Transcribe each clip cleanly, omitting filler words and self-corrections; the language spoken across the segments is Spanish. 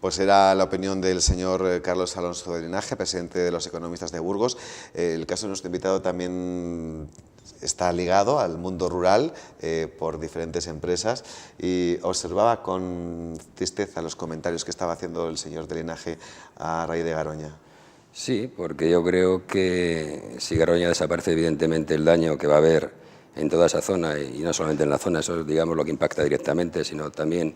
Pues era la opinión del señor Carlos Alonso de Linaje, presidente de los economistas de Burgos. El caso de nuestro invitado también está ligado al mundo rural por diferentes empresas y observaba con tristeza los comentarios que estaba haciendo el señor de Linaje a raíz de Garoña. Sí, porque yo creo que si Garoña desaparece, evidentemente el daño que va a haber en toda esa zona, y no solamente en la zona, eso es, digamos, lo que impacta directamente, sino también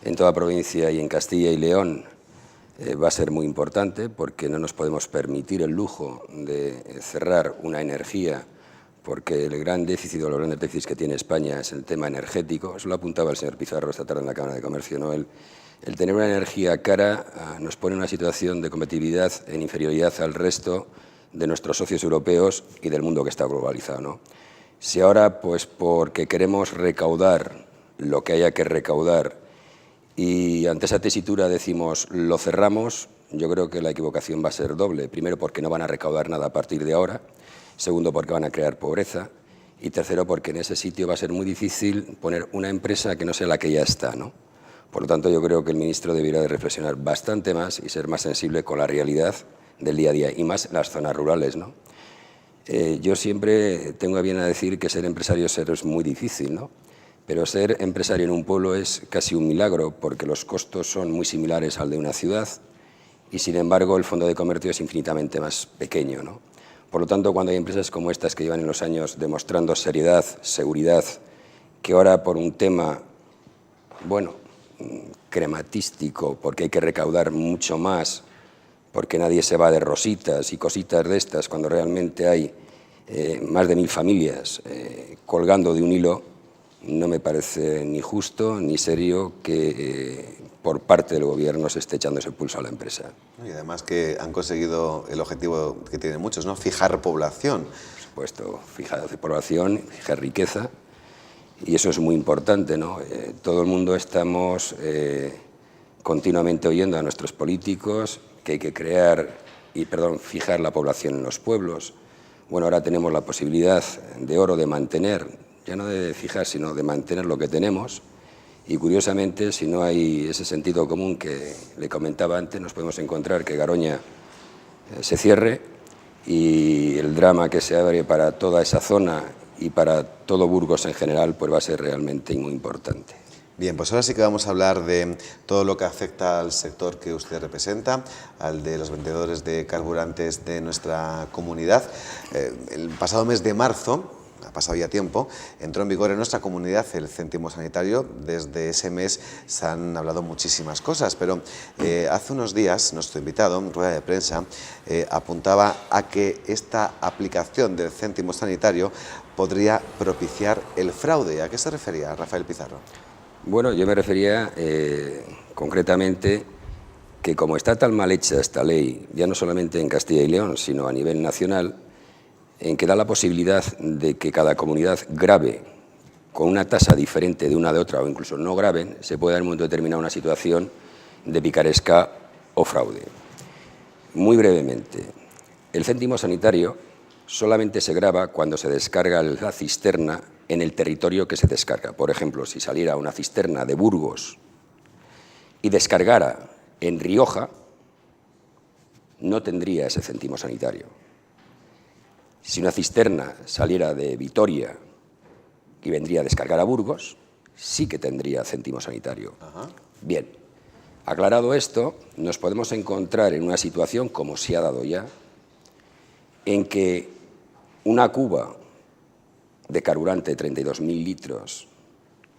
en toda provincia y en Castilla y León, va a ser muy importante, porque no nos podemos permitir el lujo de cerrar una energía, porque el gran déficit o los grandes déficits que tiene España es el tema energético. Eso lo apuntaba el señor Pizarro esta tarde en la Cámara de Comercio, ¿no? El tener una energía cara nos pone en una situación de competitividad en inferioridad al resto de nuestros socios europeos y del mundo que está globalizado, ¿no? Si ahora, pues porque queremos recaudar lo que haya que recaudar y ante esa tesitura decimos lo cerramos, yo creo que la equivocación va a ser doble. Primero, porque no van a recaudar nada a partir de ahora. Segundo, porque van a crear pobreza. Y tercero, porque en ese sitio va a ser muy difícil poner una empresa que no sea la que ya está, ¿no? Por lo tanto, yo creo que el ministro debiera de reflexionar bastante más y ser más sensible con la realidad del día a día, y más en las zonas rurales, ¿no? Yo siempre tengo a bien a decir que ser empresario es muy difícil, ¿no? Pero ser empresario en un pueblo es casi un milagro, porque los costos son muy similares al de una ciudad y, sin embargo, el fondo de comercio es infinitamente más pequeño, ¿no? Por lo tanto, cuando hay empresas como estas que llevan en los años demostrando seriedad, seguridad, que ahora por un tema, bueno, crematístico, porque hay que recaudar mucho más, porque nadie se va de rositas y cositas de estas, cuando realmente hay más de 1000 familias colgando de un hilo, no me parece ni justo ni serio que por parte del Gobierno se esté echando ese pulso a la empresa. Y además que han conseguido el objetivo que tienen muchos, ¿no? Fijar población. Por supuesto, fijar población, fijar riqueza, y eso es muy importante, ¿no? Todo el mundo estamos continuamente oyendo a nuestros políticos que hay que fijar la población en los pueblos. Bueno, ahora tenemos la posibilidad de oro de mantener, ya no de fijar, sino de mantener lo que tenemos. Y curiosamente, si no hay ese sentido común que le comentaba antes, nos podemos encontrar que Garoña se cierre y el drama que se abre para toda esa zona y para todo Burgos en general, pues va a ser realmente muy importante. Bien, pues ahora sí que vamos a hablar de todo lo que afecta al sector que usted representa, al de los vendedores de carburantes de nuestra comunidad. El pasado mes de marzo, ha pasado ya tiempo, entró en vigor en nuestra comunidad el céntimo sanitario. Desde ese mes se han hablado muchísimas cosas, pero hace unos días nuestro invitado, en rueda de prensa, apuntaba a que esta aplicación del céntimo sanitario podría propiciar el fraude. ¿A qué se refería Rafael Pizarro? Bueno, yo me refería concretamente que, como está tan mal hecha esta ley, ya no solamente en Castilla y León, sino a nivel nacional, en que da la posibilidad de que cada comunidad grave con una tasa diferente de una de otra, o incluso no graben, se pueda en un momento determinado una situación de picaresca o fraude. Muy brevemente, el céntimo sanitario solamente se grava cuando se descarga la cisterna en el territorio que se descarga. Por ejemplo, si saliera una cisterna de Burgos y descargara en Rioja, no tendría ese céntimo sanitario. Si una cisterna saliera de Vitoria y vendría a descargar a Burgos, sí que tendría céntimo sanitario. Ajá. Bien, aclarado esto, nos podemos encontrar en una situación, como se ha dado ya, en que una cuba de carburante de 32.000 litros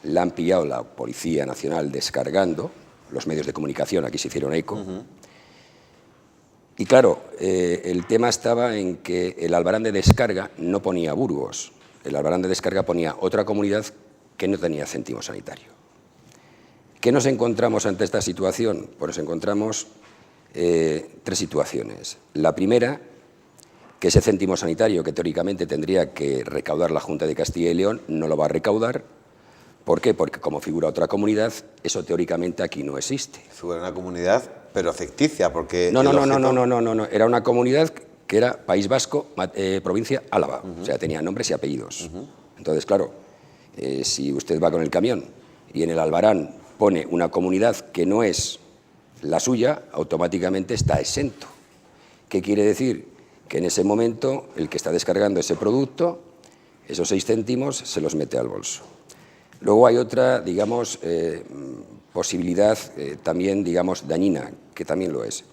la han pillado la Policía Nacional descargando, los medios de comunicación aquí se hicieron eco. Y claro, el tema estaba en que el albarán de descarga no ponía Burgos, el albarán de descarga ponía otra comunidad que no tenía céntimo sanitario. ¿Qué nos encontramos ante esta situación? Pues nos encontramos tres situaciones. La primera, que ese céntimo sanitario que teóricamente tendría que recaudar la Junta de Castilla y León no lo va a recaudar. ¿Por qué? Porque como figura otra comunidad, eso teóricamente aquí no existe. Figura una comunidad, pero ficticia, porque... No, era una comunidad que era País Vasco, provincia Álava, o sea, tenía nombres y apellidos. Entonces, claro, si usted va con el camión y en el albarán pone una comunidad que no es la suya automáticamente está exento. ¿Qué quiere decir? Que en ese momento el que está descargando ese producto, esos 6 céntimos, se los mete al bolso. Luego hay otra, digamos, posibilidad también, digamos, dañina, que también lo es,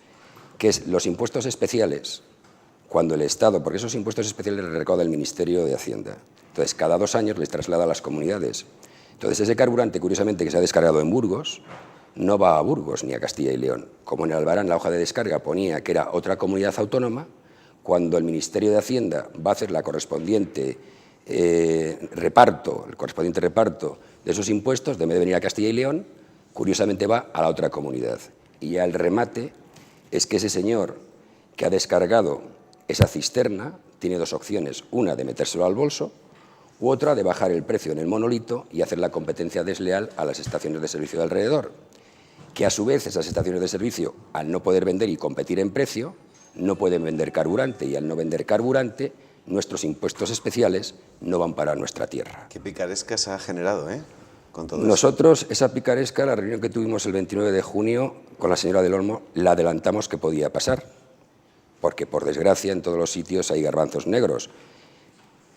que es los impuestos especiales, cuando el Estado, porque esos impuestos especiales los recauda el Ministerio de Hacienda. Entonces, cada 2 años les traslada a las comunidades. Entonces, ese carburante, curiosamente, que se ha descargado en Burgos, no va a Burgos ni a Castilla y León. Como en Albarán la hoja de descarga ponía que era otra comunidad autónoma, cuando el Ministerio de Hacienda va a hacer la correspondiente reparto de esos impuestos, de vez de venir a Castilla y León, curiosamente va a la otra comunidad. Y ya el remate es que ese señor que ha descargado esa cisterna tiene 2 opciones, una de metérselo al bolso u otra de bajar el precio en el monolito y hacer la competencia desleal a las estaciones de servicio de alrededor, que a su vez esas estaciones de servicio, al no poder vender y competir en precio, no pueden vender carburante, y al no vender carburante, nuestros impuestos especiales no van para nuestra tierra. Qué picaresca se ha generado, con todo Nosotros, esa picaresca, la reunión que tuvimos el 29 de junio con la señora del Olmo, la adelantamos que podía pasar, porque por desgracia en todos los sitios hay garbanzos negros.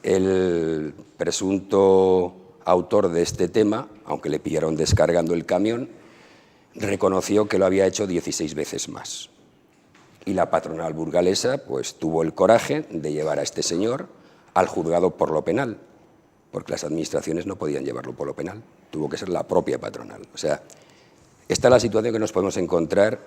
El presunto autor de este tema, aunque le pillaron descargando el camión, reconoció que lo había hecho 16 veces más. Y la patronal burgalesa pues, tuvo el coraje de llevar a este señor al juzgado por lo penal, porque las administraciones no podían llevarlo por lo penal, tuvo que ser la propia patronal. O sea, esta es la situación que nos podemos encontrar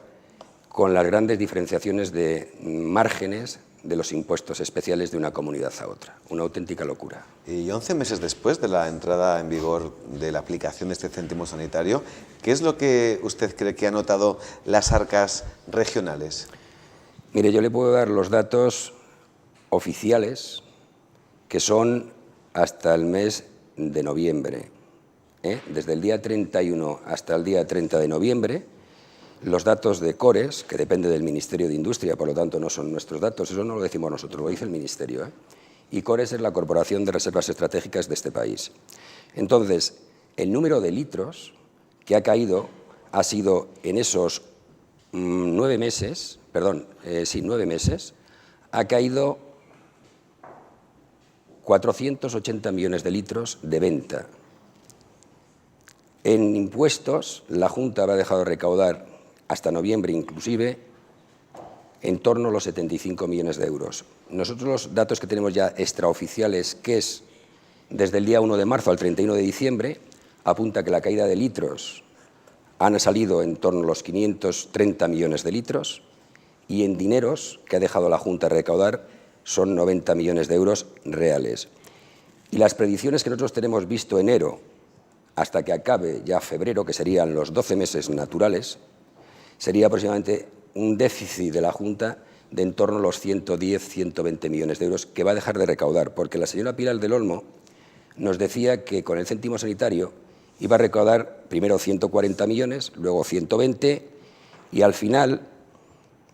con las grandes diferenciaciones de márgenes de los impuestos especiales de una comunidad a otra. Una auténtica locura. Y 11 meses después de la entrada en vigor de la aplicación de este céntimo sanitario, ¿qué es lo que usted cree que ha notado las arcas regionales? Mire, yo le puedo dar los datos oficiales, que son hasta el mes de noviembre. Desde el día 31 hasta el día 30 de noviembre, los datos de CORES, que depende del Ministerio de Industria, por lo tanto no son nuestros datos, eso no lo decimos nosotros, lo dice el Ministerio. Y CORES es la Corporación de Reservas Estratégicas de este país. Entonces, el número de litros que ha caído ha sido en esos 9 meses, ha caído 480 millones de litros de venta. En impuestos, la Junta habrá dejado de recaudar hasta noviembre inclusive en torno a los 75 millones de euros. Nosotros los datos que tenemos ya extraoficiales, que es desde el día 1 de marzo al 31 de diciembre, apunta que la caída de litros han salido en torno a los 530 millones de litros y en dineros que ha dejado la Junta recaudar son 90 millones de euros reales. Y las predicciones que nosotros tenemos visto enero hasta que acabe ya febrero, que serían los 12 meses naturales, sería aproximadamente un déficit de la Junta de en torno a los 110, 120 millones de euros que va a dejar de recaudar, porque la señora Pilar del Olmo nos decía que con el céntimo sanitario iba a recaudar primero 140 millones, luego 120 y al final,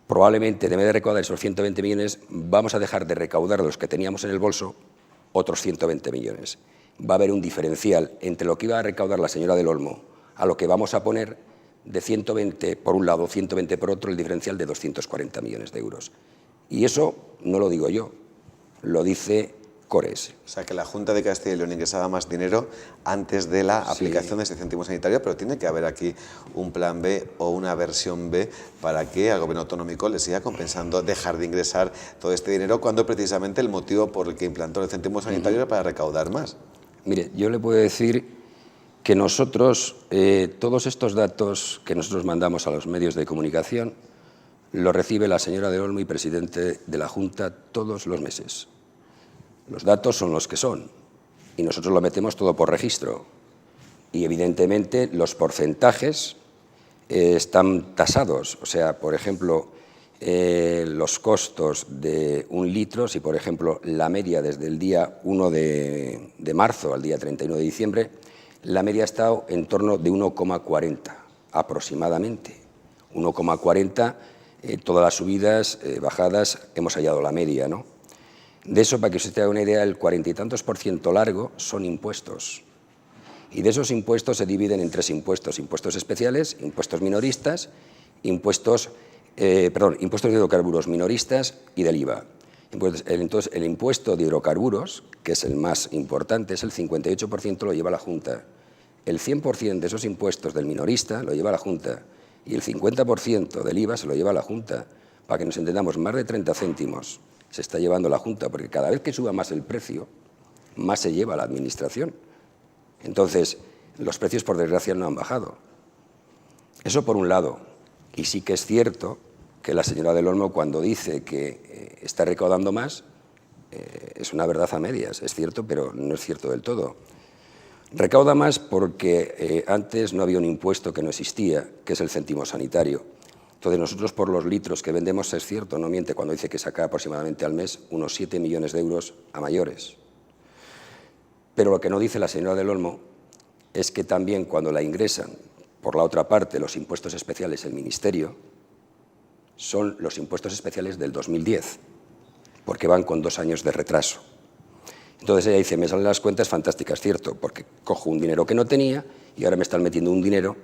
probablemente, en vez de recaudar esos 120 millones, vamos a dejar de recaudar los que teníamos en el bolso otros 120 millones. Va a haber un diferencial entre lo que iba a recaudar la señora del Olmo a lo que vamos a poner de 120 por un lado, 120 por otro, el diferencial de 240 millones de euros. Y eso no lo digo yo, lo dice CORES. O sea, que la Junta de Castilla y León ingresaba más dinero antes de la aplicación de este céntimo sanitario, pero tiene que haber aquí un plan B o una versión B para que al Gobierno autonómico le siga compensando dejar de ingresar todo este dinero, cuando precisamente el motivo por el que implantó el céntimo sanitario era para recaudar más. Mire, yo le puedo decir que nosotros, todos estos datos que nosotros mandamos a los medios de comunicación, los recibe la señora del Olmo y presidente de la Junta todos los meses. Los datos son los que son y nosotros lo metemos todo por registro. Y evidentemente los porcentajes están tasados. O sea, por ejemplo, los costos de un litro, si por ejemplo la media desde el día 1 de marzo al día 31 de diciembre, la media ha estado en torno de 1,40 aproximadamente. 1,40, todas las subidas, bajadas, hemos hallado la media, ¿no? De eso, para que usted tenga una idea, el 40 y tantos % largo son impuestos. Y de esos impuestos se dividen en 3 impuestos: impuestos especiales, impuestos minoristas impuestos de hidrocarburos minoristas y del IVA. Entonces, el impuesto de hidrocarburos, que es el más importante, es el 58% lo lleva la Junta. El 100% de esos impuestos del minorista lo lleva la Junta y el 50% del IVA se lo lleva la Junta. Para que nos entendamos, más de 30 céntimos se está llevando la Junta, porque cada vez que suba más el precio, más se lleva la Administración. Entonces, los precios, por desgracia, no han bajado. Eso por un lado. Y sí que es cierto que la señora del Olmo, cuando dice que está recaudando más, es una verdad a medias. Es cierto, pero no es cierto del todo. Recauda más porque antes no había un impuesto que no existía, que es el céntimo sanitario. Entonces, nosotros por los litros que vendemos, es cierto, no miente cuando dice que saca aproximadamente al mes unos 7 millones de euros a mayores. Pero lo que no dice la señora del Olmo es que también cuando la ingresan, por la otra parte, los impuestos especiales del Ministerio, son los impuestos especiales del 2010, porque van con 2 años de retraso. Entonces ella dice, me salen las cuentas fantásticas, cierto, porque cojo un dinero que no tenía y ahora me están metiendo un dinero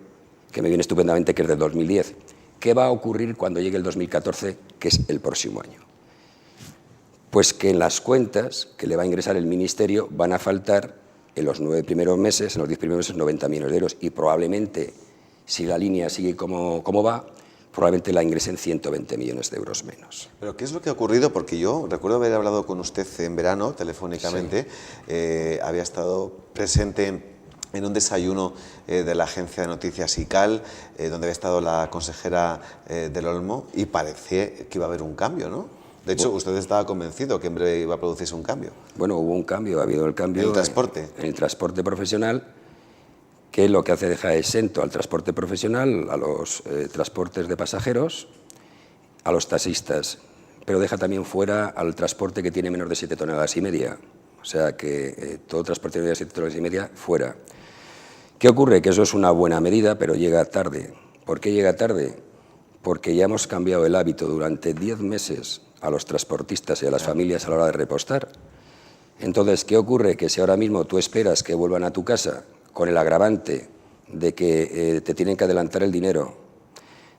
que me viene estupendamente, que es del 2010. ¿Qué va a ocurrir cuando llegue el 2014, que es el próximo año? Pues que en las cuentas que le va a ingresar el Ministerio van a faltar en los 9 primeros meses, en los 10 primeros meses, 90 millones de euros y probablemente, si la línea sigue como va, probablemente la ingresen 120 millones de euros menos. ¿Pero qué es lo que ha ocurrido? Porque yo recuerdo haber hablado con usted en verano, telefónicamente, sí. Había estado presente en un desayuno de la agencia de noticias ICAL, donde había estado la consejera del Olmo, y parecía que iba a haber un cambio, ¿no? De hecho, usted estaba convencido que en breve iba a producirse un cambio. Bueno, hubo un cambio, ha habido el cambio... ¿En el transporte? En el transporte profesional, que lo que hace deja exento al transporte profesional, a los transportes de pasajeros, a los taxistas, pero deja también fuera al transporte que tiene menos de 7,5 toneladas. O sea que todo transporte de 7,5 toneladas fuera. ¿Qué ocurre? Que eso es una buena medida, pero llega tarde. ¿Por qué llega tarde? Porque ya hemos cambiado el hábito durante 10 meses a los transportistas y a las familias a la hora de repostar. Entonces, ¿qué ocurre? Que si ahora mismo tú esperas que vuelvan a tu casa con el agravante de que te tienen que adelantar el dinero,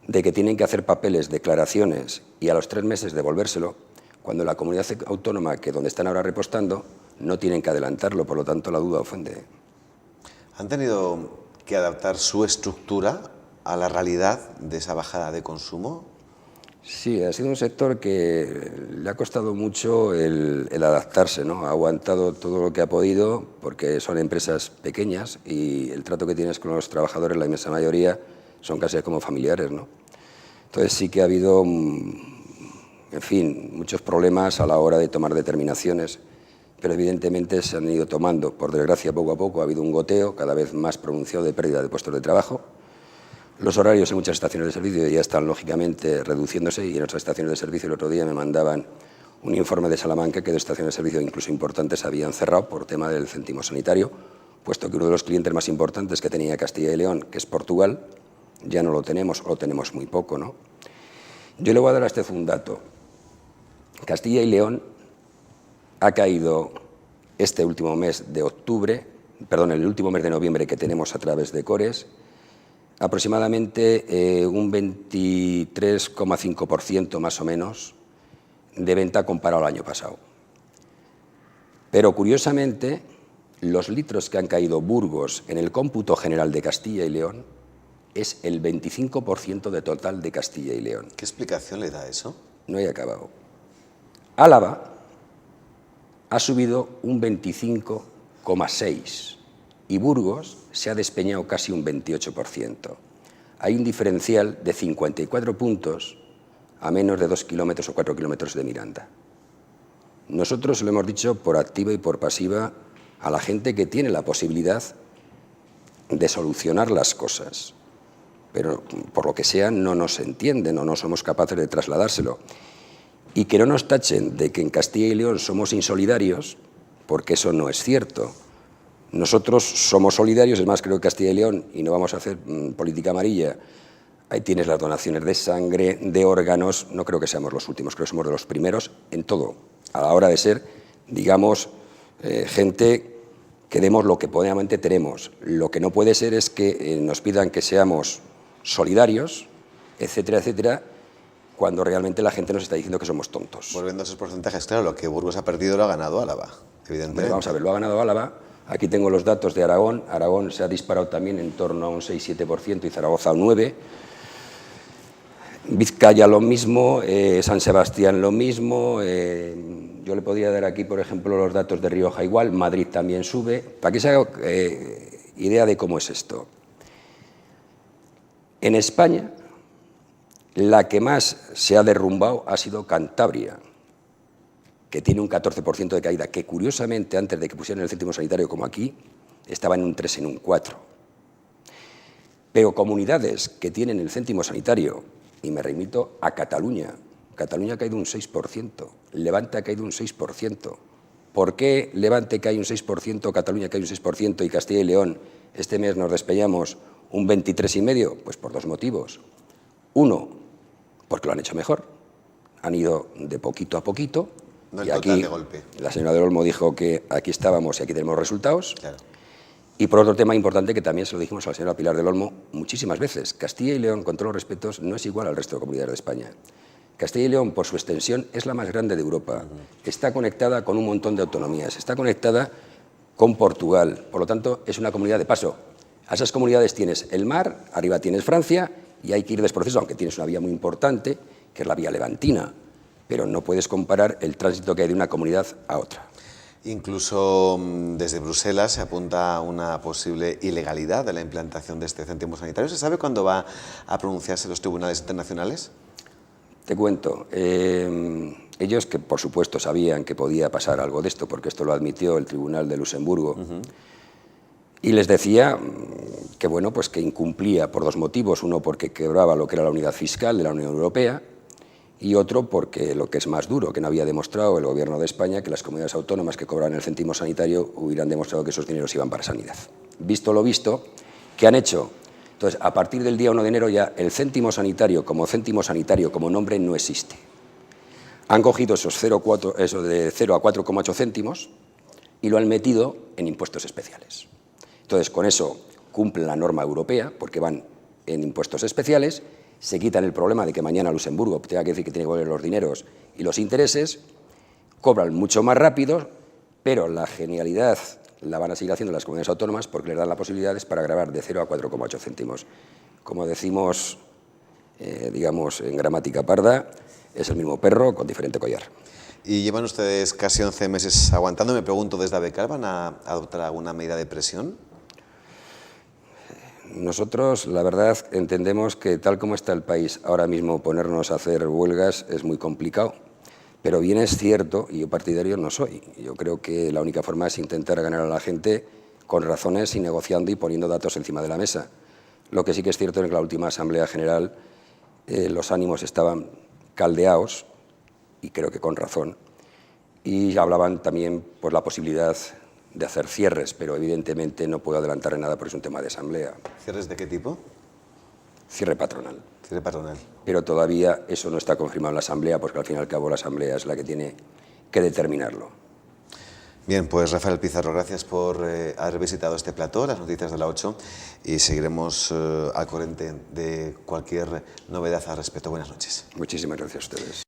de que tienen que hacer papeles, declaraciones y a los 3 meses devolvérselo, cuando la comunidad autónoma, que donde están ahora repostando, no tienen que adelantarlo, por lo tanto la duda ofende. ¿Han tenido que adaptar su estructura a la realidad de esa bajada de consumo? Sí, ha sido un sector que le ha costado mucho el adaptarse, ¿no? Ha aguantado todo lo que ha podido porque son empresas pequeñas y el trato que tienes con los trabajadores, la inmensa mayoría, son casi como familiares, ¿no? Entonces sí que ha habido, en fin, muchos problemas a la hora de tomar determinaciones, pero evidentemente se han ido tomando, por desgracia, poco a poco. Ha habido un goteo cada vez más pronunciado de pérdida de puestos de trabajo. Los horarios en muchas estaciones de servicio ya están, lógicamente, reduciéndose y en otras estaciones de servicio el otro día me mandaban un informe de Salamanca que 2 estaciones de servicio, incluso importantes, habían cerrado por tema del céntimo sanitario, puesto que uno de los clientes más importantes que tenía Castilla y León, que es Portugal, ya no lo tenemos o lo tenemos muy poco, ¿no? Yo le voy a dar a usted un dato. Castilla y León ha caído este último mes de octubre, perdón, el último mes de noviembre que tenemos a través de Cores, aproximadamente un 23,5% más o menos de venta comparado al año pasado. Pero curiosamente, los litros que han caído Burgos en el cómputo general de Castilla y León es el 25% de total de Castilla y León. ¿Qué explicación le da eso? No he acabado. Álava ha subido un 25,6% y Burgos se ha despeñado casi un 28%. Hay un diferencial de 54 puntos a menos de 2 kilómetros o 4 kilómetros de Miranda. Nosotros lo hemos dicho por activa y por pasiva a la gente que tiene la posibilidad de solucionar las cosas, pero por lo que sea no nos entienden o no somos capaces de trasladárselo. Y que no nos tachen de que en Castilla y León somos insolidarios, porque eso no es cierto. Nosotros somos solidarios, es más, creo que Castilla y León, y no vamos a hacer política amarilla, ahí tienes las donaciones de sangre, de órganos, no creo que seamos los últimos, creo que somos de los primeros en todo, a la hora de ser, digamos, gente que demos lo que obviamente tenemos. Lo que no puede ser es que nos pidan que seamos solidarios etcétera, etcétera, cuando realmente la gente nos está diciendo que somos tontos. Volviendo a esos porcentajes, claro, lo que Burgos ha perdido lo ha ganado Álava, evidentemente. Bueno, vamos a ver, lo ha ganado Álava. Aquí tengo los datos de Aragón. Aragón se ha disparado también en torno a un 6-7% y Zaragoza un 9%. Vizcaya lo mismo, San Sebastián lo mismo. Yo le podría dar aquí, por ejemplo, los datos de Rioja igual. Madrid también sube. Para que se haga idea de cómo es esto. En España, la que más se ha derrumbado ha sido Cantabria, que tiene un 14% de caída, que curiosamente antes de que pusieran el céntimo sanitario como aquí, estaba en un 3, en un 4. Pero comunidades que tienen el céntimo sanitario, y me remito a Cataluña, Cataluña ha caído un 6%, Levante ha caído un 6%. ¿Por qué Levante cae un 6%, Cataluña cae un 6% y Castilla y León este mes nos despeñamos un 23,5%? Pues por dos motivos. Uno, porque lo han hecho mejor, han ido de poquito a poquito. No el y total aquí de golpe. la señora del Olmo dijo que aquí estábamos y aquí tenemos resultados. Claro. Y por otro tema importante que también se lo dijimos a la señora Pilar del Olmo muchísimas veces, Castilla y León, con todos los respetos, no es igual al resto de comunidades de España. Castilla y León, por su extensión, es la más grande de Europa. Está conectada con un montón de autonomías, está conectada con Portugal. Por lo tanto, es una comunidad de paso. A esas comunidades tienes el mar, arriba tienes Francia, y hay que ir desproceso, aunque tienes una vía muy importante, que es la vía levantina. Pero no puedes comparar el tránsito que hay de una comunidad a otra. Incluso desde Bruselas se apunta a una posible ilegalidad de la implantación de este céntimo sanitario. ¿Se sabe cuándo va a pronunciarse los tribunales internacionales? Te cuento. Ellos, que por supuesto sabían que podía pasar algo de esto, porque esto lo admitió el Tribunal de Luxemburgo, y les decía que, bueno, pues que incumplía por dos motivos. Uno, porque quebraba lo que era la unidad fiscal de la Unión Europea, y otro porque, lo que es más duro, que no había demostrado el Gobierno de España que las comunidades autónomas que cobran el céntimo sanitario hubieran demostrado que esos dineros iban para sanidad. Visto lo visto, ¿qué han hecho? Entonces, a partir del día 1 de enero ya el céntimo sanitario como nombre no existe. Han cogido esos eso de 0 a 4,8 céntimos y lo han metido en impuestos especiales. Entonces, con eso cumplen la norma europea, porque van en impuestos especiales, se quitan el problema de que mañana Luxemburgo tenga que decir que tiene que devolver los dineros y los intereses, cobran mucho más rápido, pero la genialidad la van a seguir haciendo las comunidades autónomas porque les dan las posibilidades para gravar de 0 a 4,8 céntimos. Como decimos, digamos, en gramática parda, es el mismo perro con diferente collar. Y llevan ustedes casi 11 meses aguantando. Me pregunto, ¿desde ABECAL van a adoptar alguna medida de presión? Nosotros, la verdad, entendemos que tal como está el país ahora mismo, ponernos a hacer huelgas es muy complicado. Pero bien es cierto, y yo partidario no soy, yo creo que la única forma es intentar ganar a la gente con razones y negociando y poniendo datos encima de la mesa. Lo que sí que es cierto es que en la última Asamblea General los ánimos estaban caldeados, y creo que con razón, y hablaban también por la posibilidad de hacer cierres, pero evidentemente no puedo adelantar en nada porque es un tema de Asamblea. ¿Cierres de qué tipo? Cierre patronal. Cierre patronal. Pero todavía eso no está confirmado en la Asamblea, porque al fin y al cabo la Asamblea es la que tiene que determinarlo. Bien, pues Rafael Pizarro, gracias por haber visitado este plató, las noticias de la 8, y seguiremos al corriente de cualquier novedad al respecto. Buenas noches. Muchísimas gracias a ustedes.